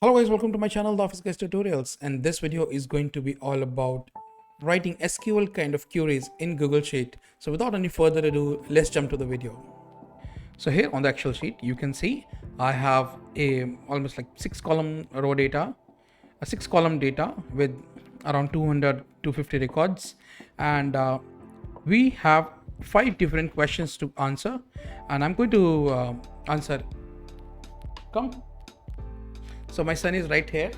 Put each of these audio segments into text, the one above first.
Hello guys, welcome to my channel, the Office Guys Tutorials, and this video is going to be all about writing SQL kind of queries in Google Sheet. So without any further ado, let's jump to the video. So here on the actual sheet, you can see I have a almost like 6-column row data, a 6-column data with around 250 records, and we have 5 different questions to answer, and I'm going to answer. Come. So my son is right here.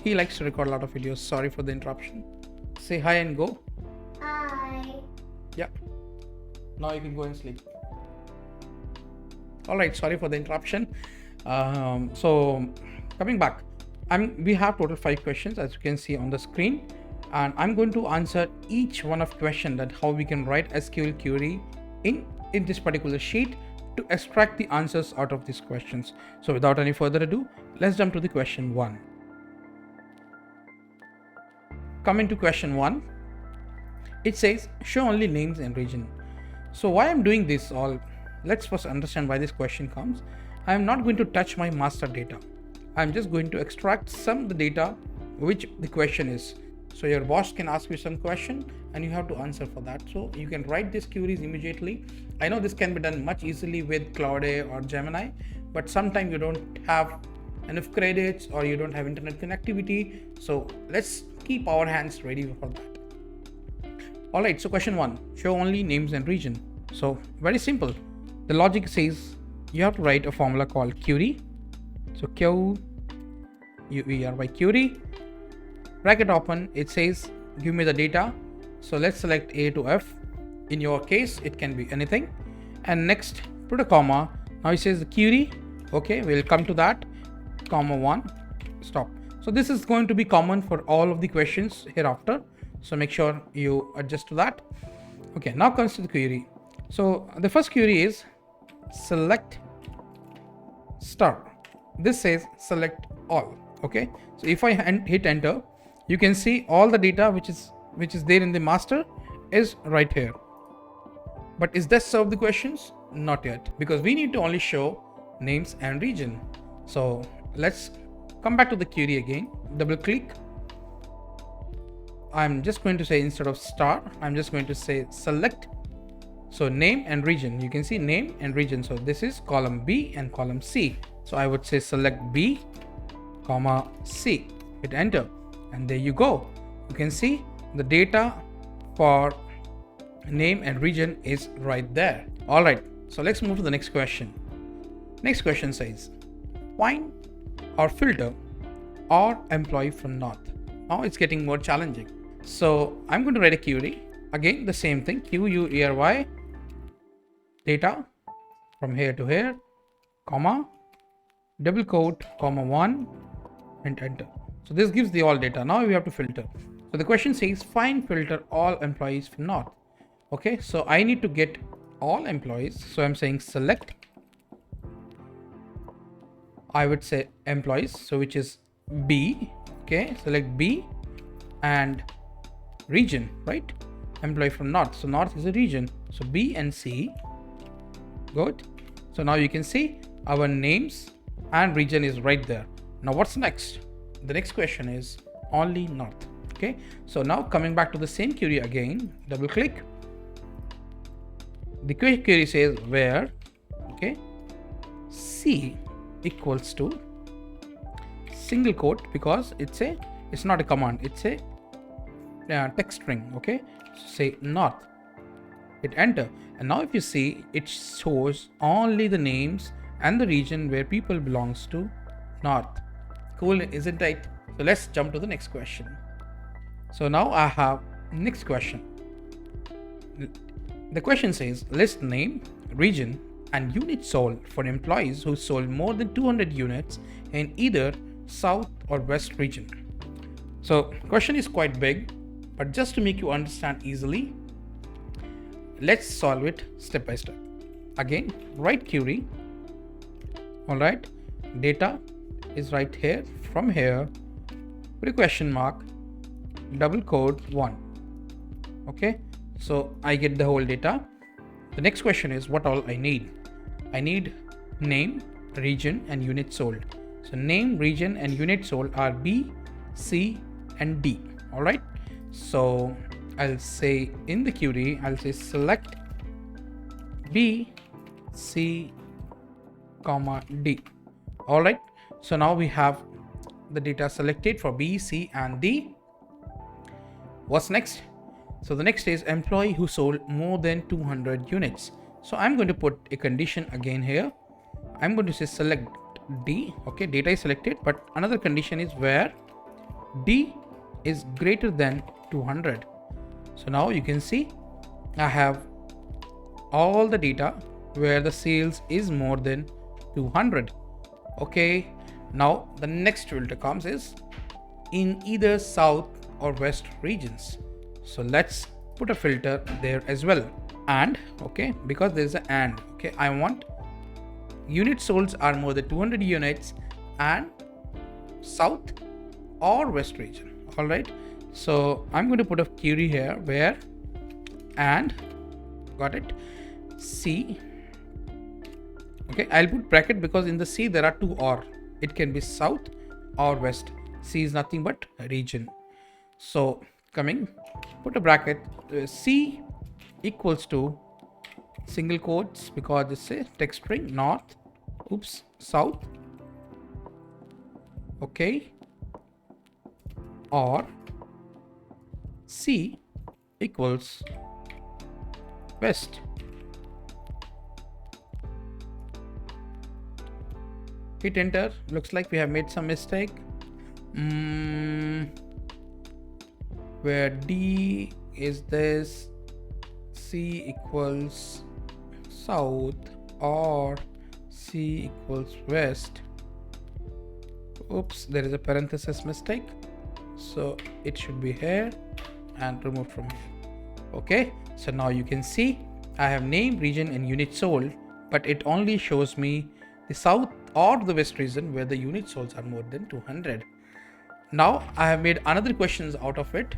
He likes to record a lot of videos. Sorry for the interruption. Say hi and go. Hi. Yeah. Now you can go and sleep. All right. Sorry for the interruption. So coming back, we have total 5 questions as you can see on the screen, and I'm going to answer each one of question that how we can write SQL query in this particular sheet to extract the answers out of these questions. So without any further ado, let's jump to the question 1. Coming to question 1, it says show only names and region. So why I'm doing this all, let's first understand why this question comes. I am not going to touch my master data. I'm just going to extract some of the data which the question is. So your boss can ask you some question and you have to answer for that. So you can write these queries immediately. I know this can be done much easily with Cloud or Gemini, but sometimes you don't have enough credits or you don't have internet connectivity. So let's keep our hands ready for that. All right, so question 1, show only names and region. So very simple. The logic says you have to write a formula called query. So Q-U-E-R-Y query. Bracket open, it says give me the data. So let's select A to F. In your case, it can be anything. And next, put a comma. Now it says the query. Okay, we'll come to that. Comma 1, stop. So this is going to be common for all of the questions hereafter. So make sure you adjust to that. Okay, now comes to the query. So the first query is select star. This says select all. Okay, so if I hit enter, you can see all the data which is there in the master is right here. But is this serve the questions? Not yet, because we need to only show names and region. So let's come back to the query again. Double click. I'm just going to say instead of star, I'm just going to say select. So name and region. You can see name and region. So this is column B and column C. So I would say select B, comma C. Hit enter. And there you go. You can see the data for name and region is right there. All right. So let's move to the next question. Next question says, find or filter or employee from north. Now it's getting more challenging. So I'm going to write a query. Again, the same thing. Q-U-E-R-Y data from here to here, comma, double quote, comma 1, and enter. So this gives the all data. Now we have to filter. So the question says find filter all employees from north. Okay, so I need to get all employees. So I'm saying select. I would say employees. So which is B. Okay, select B and region, right? Employee from north. So north is a region. So B and C. Good. So now you can see our names and region is right there. Now what's next? The next question is only north. Okay, so now coming back to the same query again, double click. The query says where, okay, C equals to single quote, because it's not a command, it's a text string. Okay, so say north, hit enter, and now if you see, it shows only the names and the region where people belongs to north. Cool, isn't it? So let's jump to the next question. So now I have next question. The question says list name, region, and unit sold for employees who sold more than 200 units in either south or west region. So question is quite big, but just to make you understand easily, let's solve it step by step. Again, write query. All right, data is right here. From here, put a question mark, double quote 1. Okay, so I get the whole data. The next question is what all I need. I need name, region and unit sold. So name, region and unit sold are B, C and D. All right. So I'll say in the query, I'll say select B, C, comma D. All right. So now we have the data selected for B, C and D. What's next? So the next is employee who sold more than 200 units. So I'm going to put a condition again here. I'm going to say select D. Okay, data is selected, but another condition is where D is greater than 200. So now you can see I have all the data where the sales is more than 200. Okay, now the next filter comes is in either south or west regions. So let's put a filter there as well. And okay, because there's an and, okay, I want unit solds are more than 200 units and south or west region. All right, so I'm going to put a query here where and got it C. Okay, I'll put bracket because in the C there are two or, it can be south or west. C is nothing but region. So coming, put a bracket C equals to single quotes because this is text string north, oops, south, okay, or C equals west. Hit enter. Looks like we have made some mistake. Where D is this, C equals south or C equals west. Oops, there is a parenthesis mistake. So it should be here and removed from here. Okay, so now you can see I have name, region and unit sold, but it only shows me the south or the west region where the unit solds are more than 200. Now I have made another questions out of it,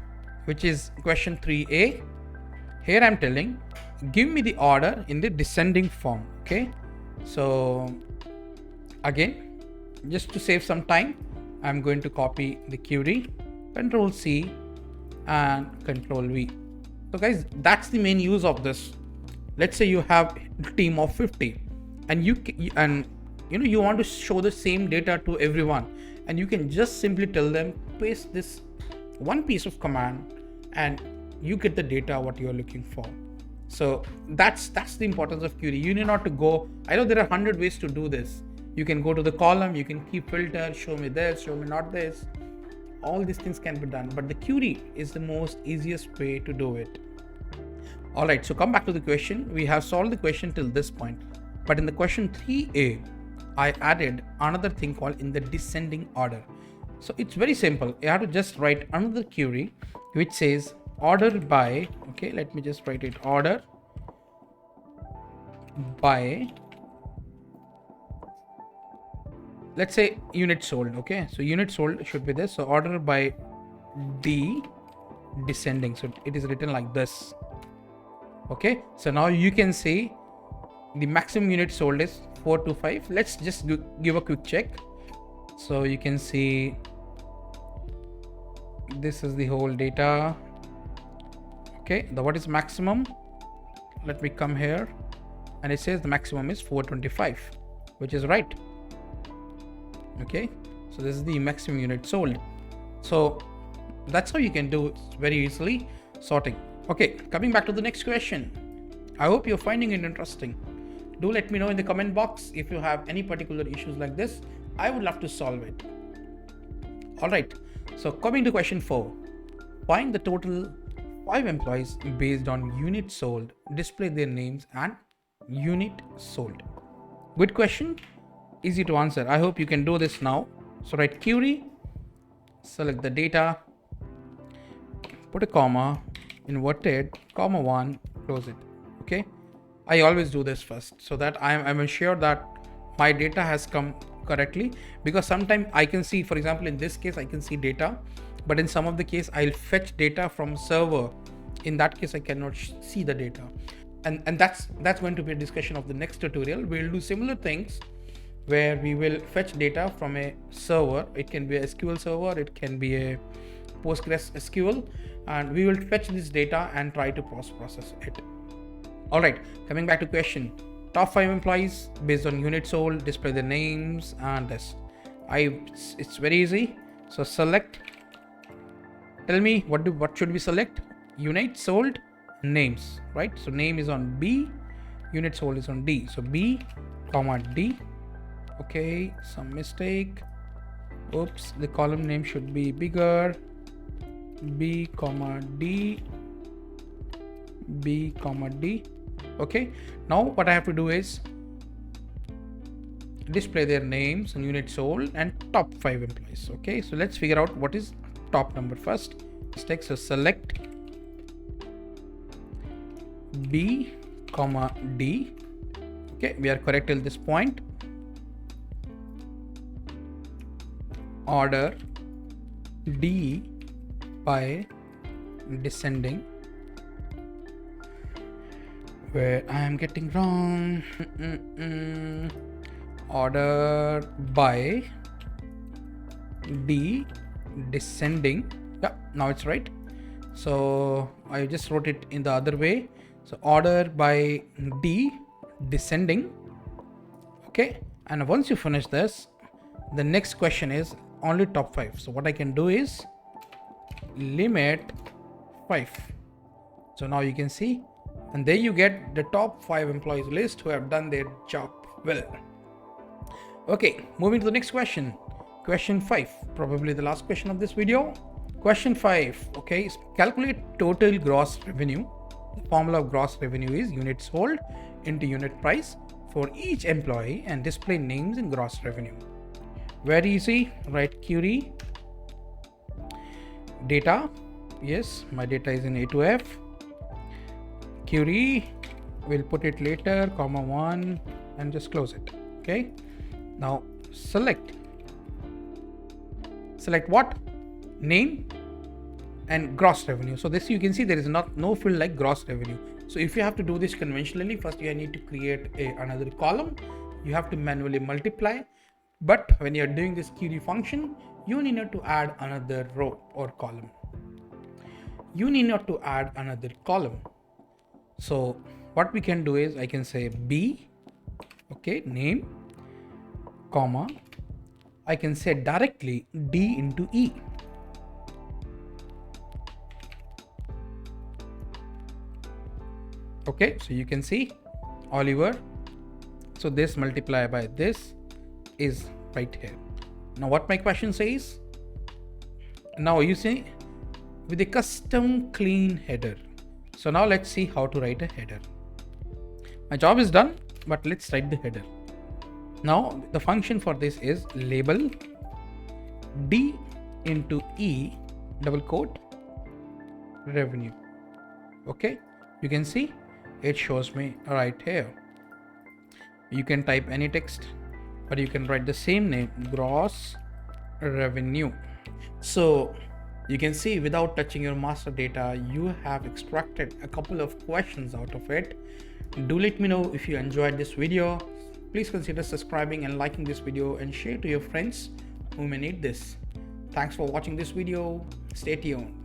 which is question 3a. Here I'm telling, give me the order in the descending form. Okay, so again, just to save some time, I'm going to copy the query, Control C and Control V. So guys, that's the main use of this. Let's say you have a team of 50 and you want to show the same data to everyone, and you can just simply tell them paste this one piece of command and you get the data what you are looking for. So that's the importance of query. You need not to go, I know there are 100 ways to do this. You can go to the column, you can keep filter, show me this, show me not this. All these things can be done, but the query is the most easiest way to do it. All right, so come back to the question. We have solved the question till this point, but in the question 3a, I added another thing called in the descending order. So it's very simple. You have to just write another query which says order by, okay, let me just write it, order by, let's say unit sold. Okay, so unit sold should be this. So order by D descending. So it is written like this. Okay, so now you can see the maximum unit sold is 425. Let's just give a quick check. So you can see this is the whole data. Okay, what is maximum? Let me come here, and it says the maximum is 425, which is right. Okay, so this is the maximum unit sold. So that's how you can do it very easily sorting. Okay, coming back to the next question. I hope you're finding it interesting. Do let me know in the comment box if you have any particular issues like this. I would love to solve it. All right, so coming to question 4. Find the total 5 employees based on unit sold, display their names and unit sold. Good question, easy to answer. I hope you can do this now. So write query, select the data, put a comma, inverted, comma 1, close it. Okay, I always do this first so that I'm sure that my data has come correctly, because sometimes I can see, for example, in this case I can see data, but in some of the case I'll fetch data from server. In that case I cannot see the data, and that's going to be a discussion of the next tutorial. We'll do similar things where we will fetch data from a server. It can be a SQL server, it can be a Postgres SQL, and we will fetch this data and try to process it. All right, coming back to question. Top 5 employees based on units sold, display their names and this. It's very easy. So select, tell me what should we select? Units sold, names, right? So name is on B, unit sold is on D. So B, comma D. Okay, some mistake. Oops, the column name should be bigger. B, comma D. B, comma D. Okay, now what I have to do is display their names and units sold and top 5 employees. Okay, so let's figure out what is top number first. So select B, comma D. Okay, we are correct till this point. Order D by descending. Where I am getting wrong. Order by D descending. Yeah, now it's right. So I just wrote it in the other way. So order by D descending. Okay, and once you finish this, the next question is only top 5. So what I can do is limit 5. So now you can see, and there you get the top 5 employees list who have done their job well. Okay, moving to the next question. Question 5, probably the last question of this video. Question 5, okay, calculate total gross revenue. The formula of gross revenue is units sold into unit price for each employee and display names in gross revenue. Very easy, write query data. Yes, my data is in A to F. Query, we'll put it later, comma 1, and just close it. Okay, now select what? Name and gross revenue. So this, you can see there is no field like gross revenue. So if you have to do this conventionally, first you need to create another column. You have to manually multiply, but when you're doing this query function, you need not to add another row or column. You need not to add another column. So what we can do is I can say B, okay, name, comma, I can say directly D into E. Okay, so you can see Oliver. So this multiply by this is right here. Now what my question says, now you see with a custom clean header. So now let's see how to write a header. My job is done, but let's write the header. Now the function for this is label D into E double quote revenue. Okay, you can see it shows me right here. You can type any text, but you can write the same name, gross revenue. So you can see without touching your master data, you have extracted a couple of questions out of it. Do let me know if you enjoyed this video. Please consider subscribing and liking this video and share to your friends who may need this. Thanks for watching this video. Stay tuned.